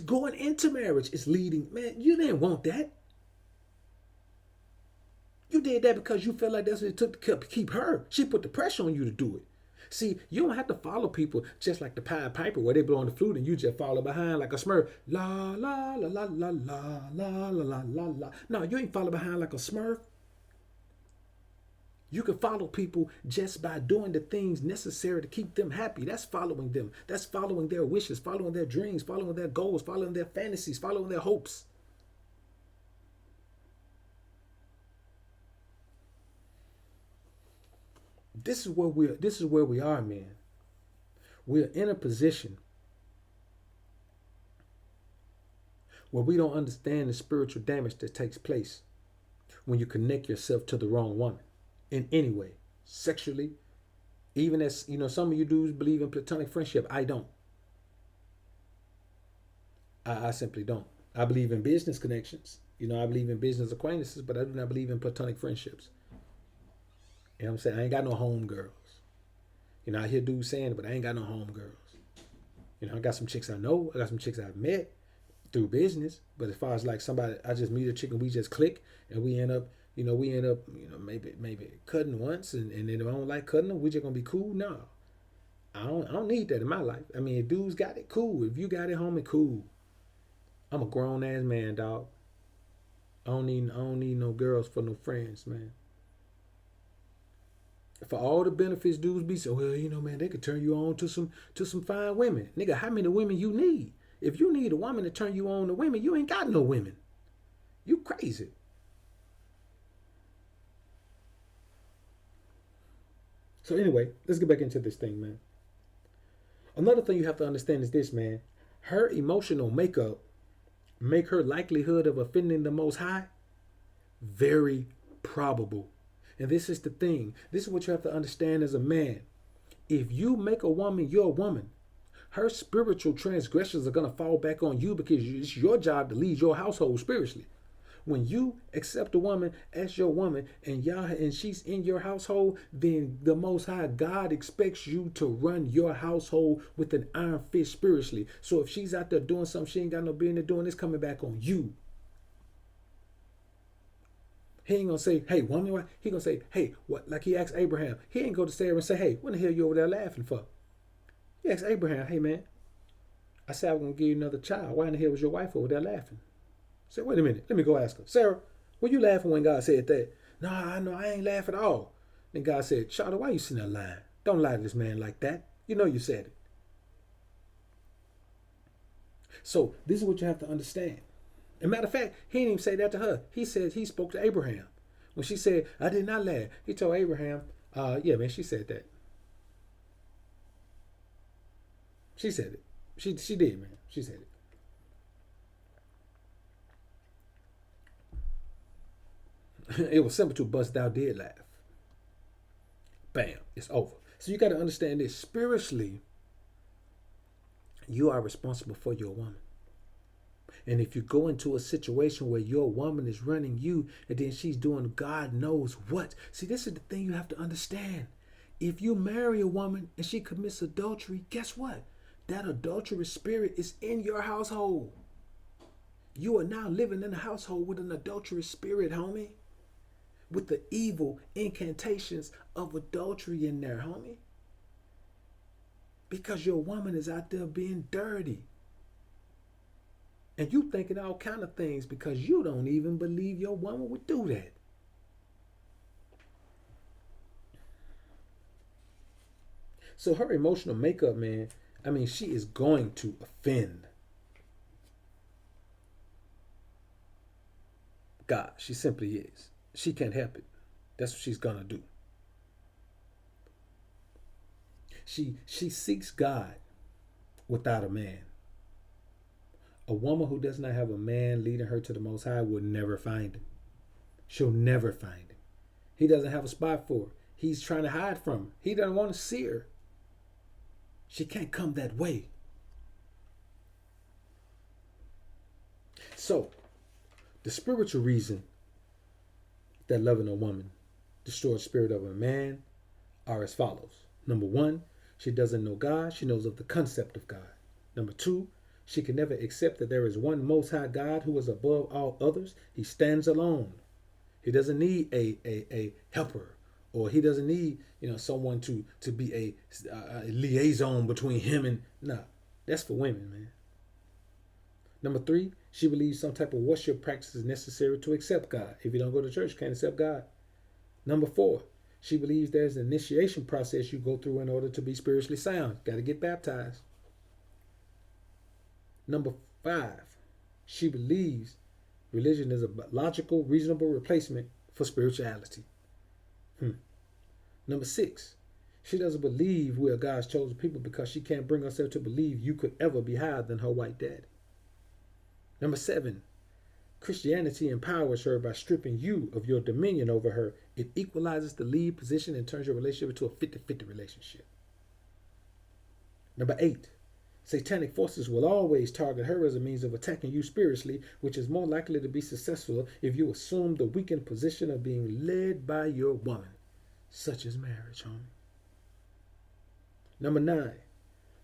Going into marriage is leading. Man, you didn't want that. You did that because you felt like that's what it took to keep her. She put the pressure on you to do it. See, you don't have to follow people just like the Pied Piper where they blow on the flute and you just follow behind like a Smurf. La la la la la la la la la la. No, you ain't follow behind like a Smurf. You can follow people just by doing the things necessary to keep them happy. That's following them. That's following their wishes, following their dreams, following their goals, following their fantasies, following their hopes. This is where we are, man. We're in a position where we don't understand the spiritual damage that takes place when you connect yourself to the wrong woman. In any way, sexually, even as some of you dudes believe in platonic friendship. I don't. I simply don't. I believe in business connections. I believe in business acquaintances, but I do not believe in platonic friendships. You know what I'm saying? I ain't got no home girls. I hear dudes saying it, but I ain't got no home girls. I got some chicks I know. I got some chicks I've met through business. But as far as like somebody, I just meet a chick and we just click and we end up maybe cutting once, and then if I don't like cutting them, we just gonna be cool. No, I don't need that in my life. I mean, if dudes got it, cool. If you got it, homie, cool. I'm a grown ass man, dog. I don't need no girls for no friends, man. For all the benefits dudes be so, well, man, they could turn you on to some fine women. Nigga, how many women you need? If you need a woman to turn you on to women, you ain't got no women. You crazy. So anyway, let's get back into this thing, man. Another thing you have to understand is this, man. Her emotional makeup make her likelihood of offending the Most High very probable. And this is the thing. This is what you have to understand as a man. If you make a woman your woman, her spiritual transgressions are going to fall back on you because it's your job to lead your household spiritually. When you accept a woman as your woman and she's in your household, then the Most High God expects you to run your household with an iron fist spiritually. So if she's out there doing something she ain't got no business doing, it's coming back on you. He ain't gonna say, hey, woman, why? He gonna say, hey, what? Like he asked Abraham. He ain't go to Sarah and say, hey, what the hell you over there laughing for? He asked Abraham, hey man, I said I was gonna give you another child. Why in the hell was your wife over there laughing? I said, wait a minute, let me go ask her. Sarah, were you laughing when God said that? No, I ain't laughing at all. Then God said, Charlotte, why you sitting there lying? Don't lie to this man like that. You know you said it. So this is what you have to understand. As a matter of fact, he didn't even say that to her. He said he spoke to Abraham. When she said, I did not laugh, he told Abraham, yeah, man, she said that. She said it. She did, man. She said it. It was simple to bust thou did laugh. Bam, it's over. So you got to understand this. Spiritually, you are responsible for your woman. And if you go into a situation where your woman is running you and then she's doing God knows what. See, this is the thing you have to understand. If you marry a woman and she commits adultery, guess what? That adulterous spirit is in your household. You are now living in a household with an adulterous spirit, homie. With the evil incantations of adultery in there, homie. Because your woman is out there being dirty. And you thinking all kind of things because you don't even believe your woman would do that. So her emotional makeup, man, I mean, she is going to offend God. She simply is. She can't help it. That's what she's gonna do. She seeks God without a man. A woman who does not have a man leading her to the Most High will never find him. She'll never find him. He doesn't have a spot for her. He's trying to hide from her. He doesn't want to see her. She can't come that way. So, the spiritual reason that loving a woman destroys the spirit of a man are as follows. Number one, she doesn't know God. She knows of the concept of God. Number two, she can never accept that there is one Most High God who is above all others. He stands alone. He doesn't need a helper, or he doesn't need someone to be a liaison between him and that's for women, man. Number three, she believes some type of worship practice is necessary to accept God. If you don't go to church, you can't accept God. Number four, she believes there's an initiation process you go through in order to be spiritually sound. Got to get baptized. Number five, she believes religion is a logical, reasonable replacement for spirituality. Number six, she doesn't believe we are God's chosen people because she can't bring herself to believe you could ever be higher than her white daddy. Number seven, Christianity empowers her by stripping you of your dominion over her. It equalizes the lead position and turns your relationship into a 50-50 relationship. Number eight, satanic forces will always target her as a means of attacking you spiritually, which is more likely to be successful if you assume the weakened position of being led by your woman, such as marriage, homie. Number nine,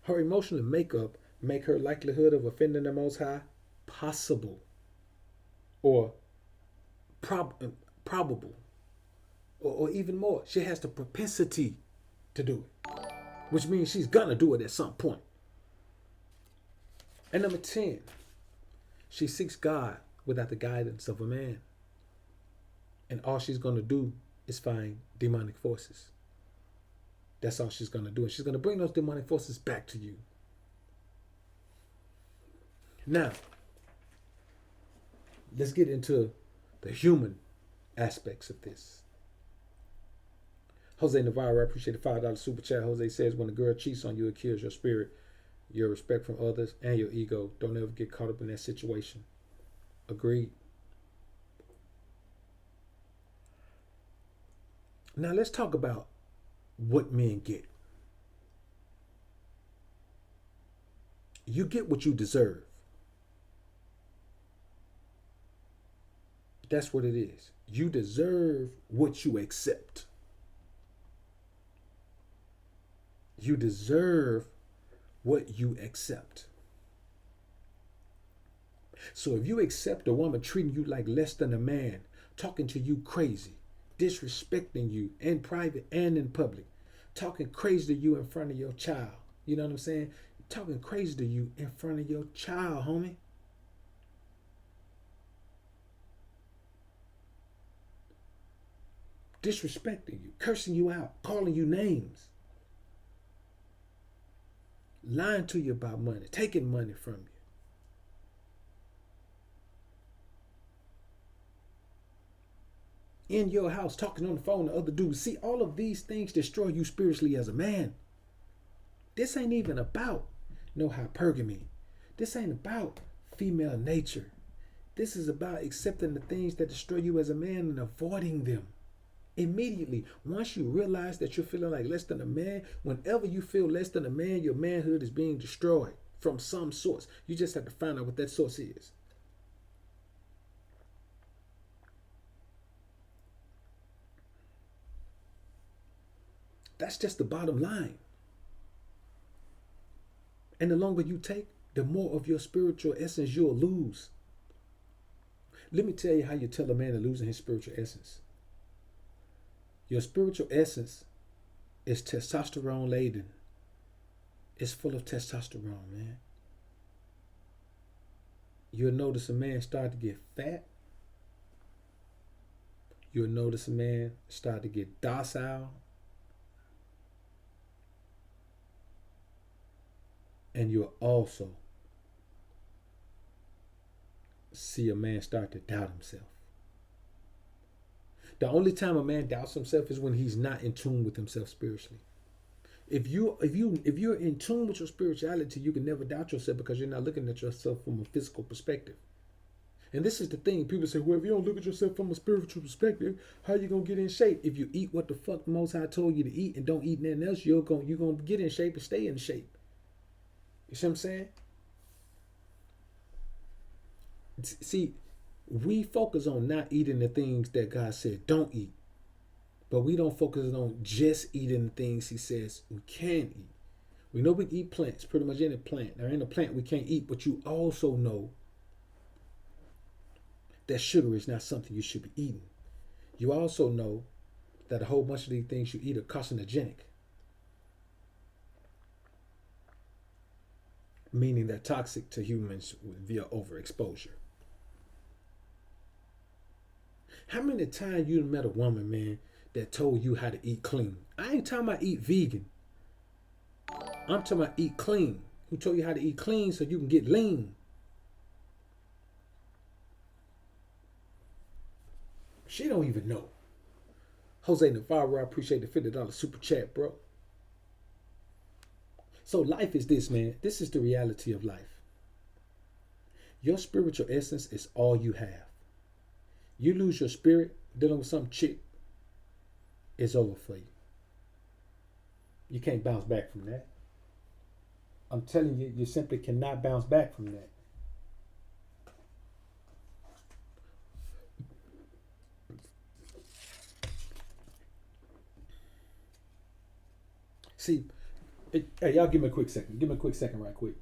her emotional makeup make her likelihood of offending the Most High possible or probable or even more. She has the propensity to do it, which means she's gonna do it at some point. And number 10, she seeks God without the guidance of a man. And all she's going to do is find demonic forces. That's all she's going to do. And she's going to bring those demonic forces back to you. Now, let's get into the human aspects of this. Jose Navarro, I appreciate the $5 super chat. Jose says, when a girl cheats on you, it kills your spirit, your respect from others, and your ego. Don't ever get caught up in that situation. Agreed. Now let's talk about what men get. You get what you deserve. That's what it is. You deserve what you accept. You deserve what you accept. So if you accept a woman treating you like less than a man, talking to you crazy, disrespecting you in private and in public, talking crazy to you in front of your child, you know what I'm saying? Talking crazy to you in front of your child, homie. Disrespecting you, cursing you out, calling you names, lying to you about money, taking money from you. In your house, talking on the phone to other dudes. See, all of these things destroy you spiritually as a man. This ain't even about no hypergamy. This ain't about female nature. This is about accepting the things that destroy you as a man and avoiding them. Immediately, once you realize that you're feeling like less than a man, whenever you feel less than a man, your manhood is being destroyed from some source. You just have to find out what that source is. That's just the bottom line. And the longer you take, the more of your spiritual essence you'll lose. Let me tell you how you tell a man to losing his spiritual essence. Your spiritual essence is testosterone laden. It's full of testosterone, man. You'll notice a man start to get fat. You'll notice a man start to get docile. And you'll also see a man start to doubt himself. The only time a man doubts himself is when he's not in tune with himself spiritually. If you're in tune with your spirituality, you can never doubt yourself because you're not looking at yourself from a physical perspective. And this is the thing. People say, well, if you don't look at yourself from a spiritual perspective, how you gonna get in shape? If you eat what the fuck the Most High told you to eat and don't eat nothing else, you're gonna get in shape and stay in shape. You see what I'm saying? See, we focus on not eating the things that God said don't eat. But we don't focus on just eating the things he says we can eat. We know we eat plants, pretty much any plant. There ain't a plant we can't eat, but you also know that sugar is not something you should be eating. You also know that a whole bunch of these things you eat are carcinogenic, meaning they're toxic to humans via overexposure. How many times you met a woman, man, that told you how to eat clean? I ain't talking about eat vegan. I'm talking about eat clean. Who told you how to eat clean so you can get lean? She don't even know. Jose Navarro, I appreciate the $50 super chat, bro. So life is this, man. This is the reality of life. Your spiritual essence is all you have. You lose your spirit dealing with some chick, it's over for you. You can't bounce back from that. I'm telling you, you simply cannot bounce back from that. See, hey, y'all give me a quick second. Give me a quick second right quick.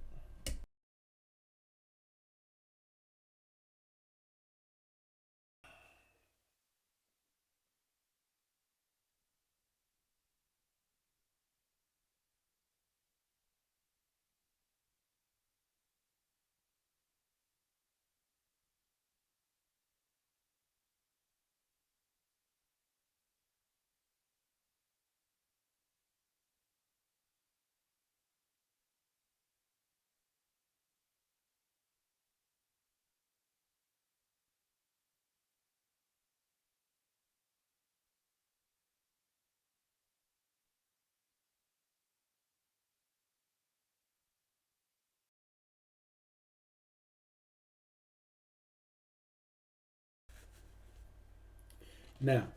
Now,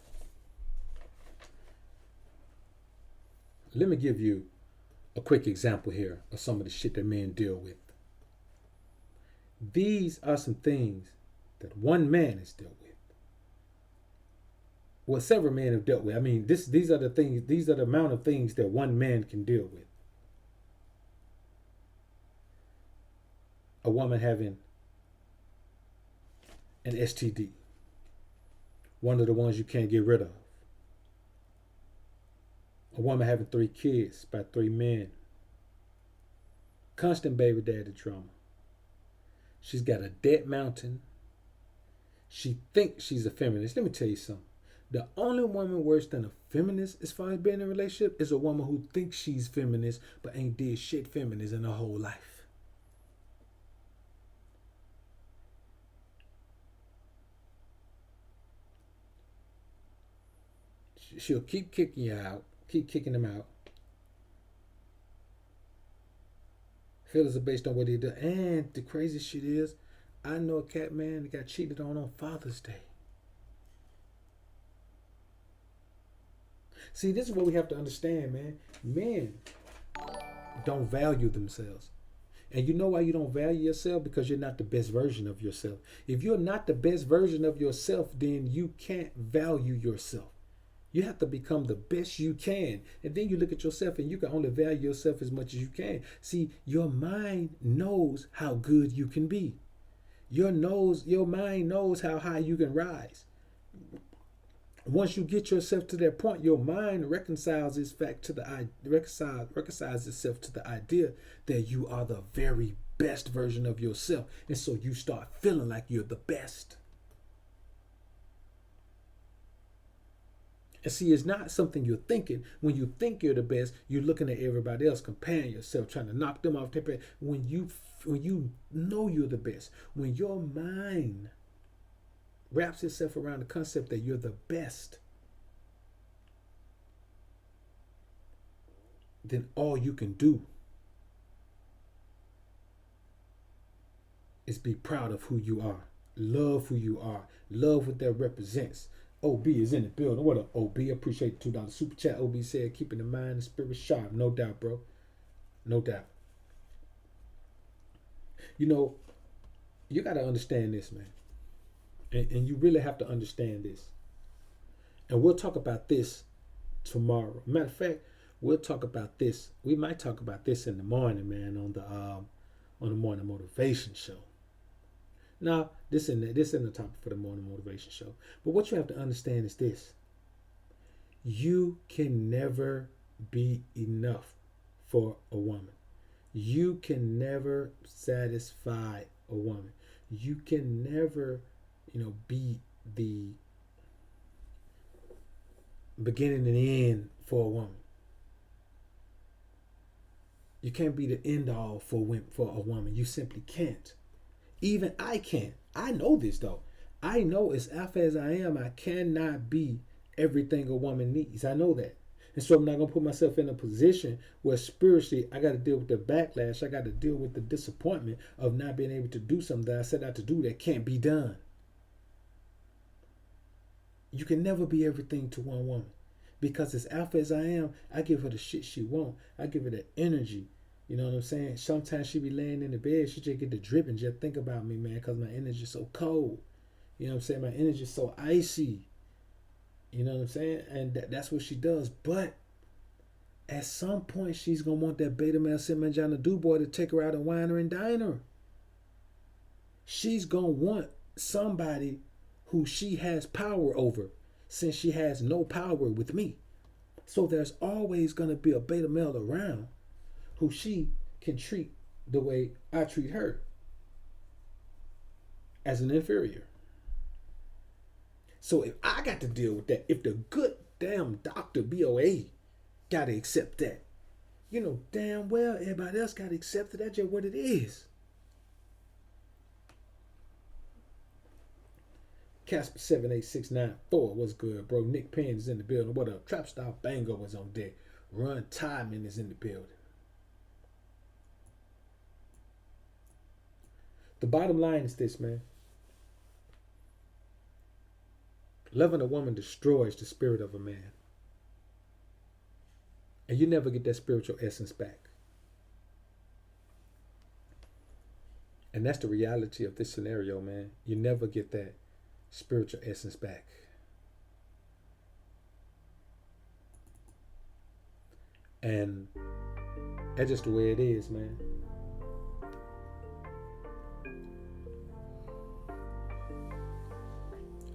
let me give you a quick example here of some of the shit that men deal with. These are some things that one man has dealt with. Well, several men have dealt with. I mean, these are the things. These are the amount of things that one man can deal with. A woman having an STD, one of the ones you can't get rid of. A woman having 3 kids by 3 men. Constant baby daddy drama. She's got a debt mountain. She thinks she's a feminist. Let me tell you something. The only woman worse than a feminist as far as being in a relationship is a woman who thinks she's feminist but ain't did shit feminist in her whole life. She'll keep kicking you out, keep kicking them out. Feelings are based on what he do. And the crazy shit is, I know a cat man that got cheated on Father's Day. See, this is what we have to understand, man. Men don't value themselves. And you know why you don't value yourself? Because you're not the best version of yourself. If you're not the best version of yourself, then you can't value yourself. You have to become the best you can. And then you look at yourself and you can only value yourself as much as you can. See, your mind knows how good you can be. Your mind knows how high you can rise. Once you get yourself to that point, your mind reconciles itself to the idea that you are the very best version of yourself. And so you start feeling like you're the best. And see, it's not something you're thinking. When you think you're the best, you're looking at everybody else, comparing yourself, trying to knock them off their path. When you know you're the best, when your mind wraps itself around the concept that you're the best, then all you can do is be proud of who you are, love who you are, love what that represents. OB is in the building. What up, OB? Appreciate the $2 super chat. OB said, keeping the mind and spirit sharp. No doubt, bro. No doubt. You know, you got to understand this, man. And you really have to understand this. And we'll talk about this tomorrow. Matter of fact, we'll talk about this. We might talk about this in the morning, man, on the morning motivation show. Now, this isn't the topic for the morning motivation show. But what you have to understand is this. You can never be enough for a woman. You can never satisfy a woman. You can never, be the beginning and end for a woman. You can't be the end all for a woman. You simply can't. Even I can't. I know this though. I know as alpha as I am, I cannot be everything a woman needs. I know that. And so I'm not going to put myself in a position where spiritually I got to deal with the backlash. I got to deal with the disappointment of not being able to do something that I set out to do that can't be done. You can never be everything to one woman. Because as alpha as I am, I give her the shit she wants. I give her the energy. You know what I'm saying? Sometimes she be laying in the bed, she just get the dripping. Just think about me, man, because my energy is so cold. You know what I'm saying? My energy is so icy. You know what I'm saying? And that's what she does. But at some point, she's going to want that beta male Simmanjana boy to take her out and wine her and dine her. She's going to want somebody who she has power over, since she has no power with me. So there's always going to be a beta male around who she can treat the way I treat her, as an inferior. So if I got to deal with that, if the good damn Dr. BoA got to accept that, you know damn well everybody else got to accept it. That's just what it is. Casper 78694, what's good, bro? Nick Penn is in the building. What up? Trap Style Bango is on deck. Run Tideman is in the building. The bottom line is this, man. Loving a woman destroys the spirit of a man. And you never get that spiritual essence back. And that's the reality of this scenario, man. You never get that spiritual essence back. And that's just the way it is, man.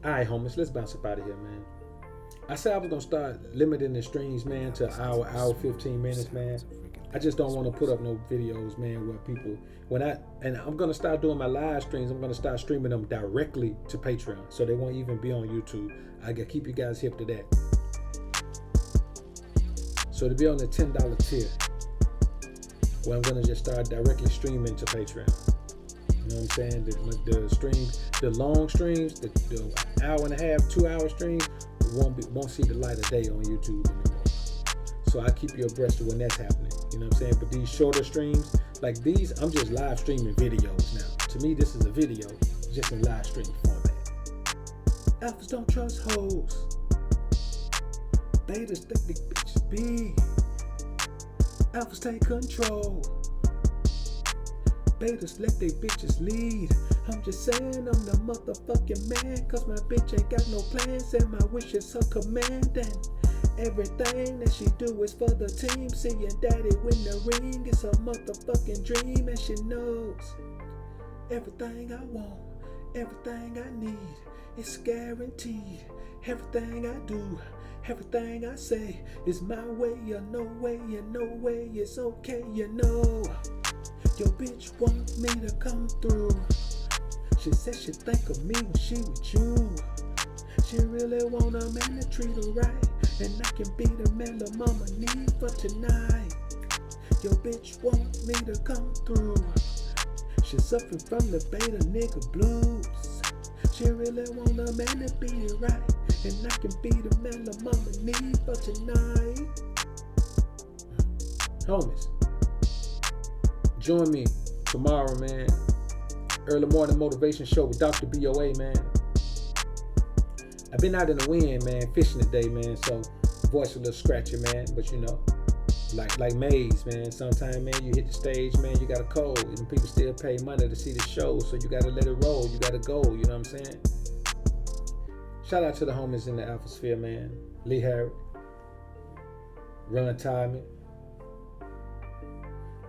Alright, homies, let's bounce up out of here, man. I said I was gonna start limiting the streams, man, to an hour, 15 minutes, man. I just don't want to put up no videos, man, where people, and I'm gonna start doing my live streams. I'm gonna start streaming them directly to Patreon, so they won't even be on YouTube. I gotta keep you guys hip to that. So to be on the $10 tier, where I'm gonna just start directly streaming to Patreon. You know what I'm saying? The streams, the long streams, the hour and a half, 2 hour streams won't see the light of day on YouTube anymore. So I keep you abreast of when that's happening. You know what I'm saying? But these shorter streams, like these, I'm just live streaming videos now. To me, this is a video, just in live stream format. Alphas don't trust hoes. Betas think they bitches be. Alphas take control. Betas let they bitches lead. I'm just saying I'm the motherfucking man, cause my bitch ain't got no plans and my wish is her command. And everything that she do is for the team. Seeing daddy win the ring is a motherfucking dream. And she knows everything I want, everything I need, it's guaranteed. Everything I do, everything I say is my way or no way, and no way it's okay, you know. Your bitch want me to come through. She said she think of me when she with you. She really want a man to treat her right, and I can be the man the mama need for tonight. Your bitch want me to come through. She suffering from the beta nigga blues. She really want a man to beat it right, and I can be the man the mama need for tonight. Homies, join me tomorrow, man. Early morning motivation show with Dr. BoA, man. I've been out in the wind, man, fishing today, man, so voice a little scratchy, man, but you know, like Maze, man, sometimes, man, you hit the stage, man, you got a cold, and people still pay money to see the show, so you gotta let it roll, you gotta go, you know what I'm saying? Shout out to the homies in the AlphaSphere, man. Lee Harris, Run Timing.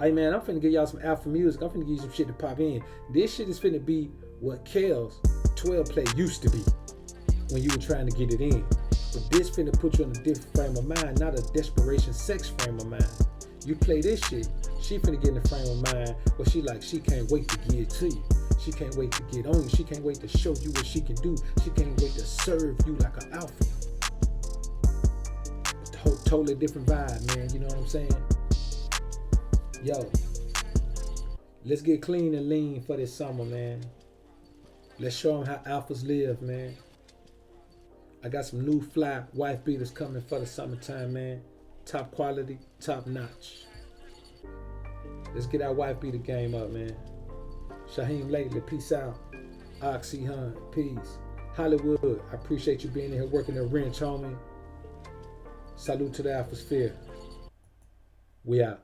Hey, man, I'm finna give y'all some alpha music. I'm finna give you some shit to pop in. This shit is finna be what Kel's 12 play used to be when you were trying to get it in. But this finna put you in a different frame of mind, not a desperation sex frame of mind. You play this shit, she finna get in the frame of mind where she can't wait to give it to you. She can't wait to get on you. She can't wait to show you what she can do. She can't wait to serve you like an alpha. Totally different vibe, man. You know what I'm saying? Yo, let's get clean and lean for this summer, man. Let's show them how alphas live, man. I got some new fly wife beaters coming for the summertime, man. Top quality, top notch. Let's get our wife beater game up, man. Shaheem Lately, peace out. Oxy Hunt, peace. Hollywood, I appreciate you being here working the wrench, homie. Salute to the AlphaSphere. We out.